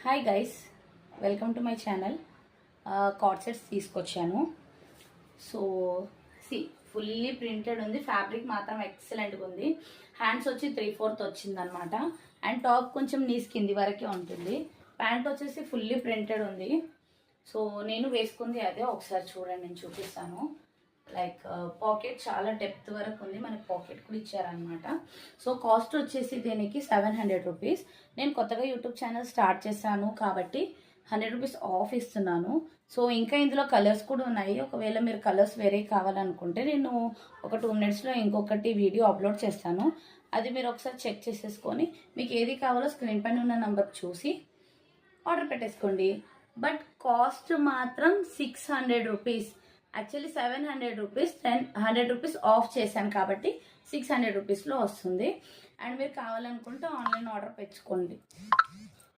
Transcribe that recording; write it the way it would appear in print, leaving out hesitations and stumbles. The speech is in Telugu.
Hi guys, welcome to my channel. Card sets తీసుకొచ్చాను. సో ఫుల్లీ ప్రింటెడ్ ఉంది. ఫ్యాబ్రిక్ మాత్రం ఎక్సలెంట్గా ఉంది. హ్యాండ్స్ వచ్చి 3/4 వచ్చిందనమాట. అండ్ టాప్ కొంచెం నీస్ కింది వరకే ఉంటుంది. ప్యాంట్ వచ్చేసి ఫుల్లీ ప్రింటెడ్ ఉంది. సో నేను వేసుకుంది అదే. ఒకసారి చూడండి, నేను చూపిస్తాను. లైక్ పాకెట్ చాలా డెప్త్ వరకు ఉంది. మనకి పాకెట్ కూడా ఇచ్చారనమాట. సో కాస్ట్ వచ్చేసి దీనికి 700 రూపీస్. నేను కొత్తగా యూట్యూబ్ ఛానల్ స్టార్ట్ చేశాను కాబట్టి 100 రూపీస్ ఆఫ్ ఇస్తున్నాను. సో ఇంకా ఇందులో కలర్స్ కూడా ఉన్నాయి. ఒకవేళ మీరు కలర్స్ వేరే కావాలనుకుంటే నేను ఒక 2 మినిట్స్లో ఇంకొకటి వీడియో అప్లోడ్ చేస్తాను. అది మీరు ఒకసారి చెక్ చేసేసుకొని మీకు ఏది కావాలో స్క్రీన్ పైన ఉన్న నెంబర్ చూసి ఆర్డర్ పెట్టేసుకోండి. బట్ కాస్ట్ మాత్రం 600 rupees. Actually 700 rupees, 100 rupees of చేశాను కాబట్టి 600 రూపీస్లో వస్తుంది. అండ్ మీరు కావాలనుకుంటే ఆన్లైన్ ఆర్డర్ పెట్టుకోండి.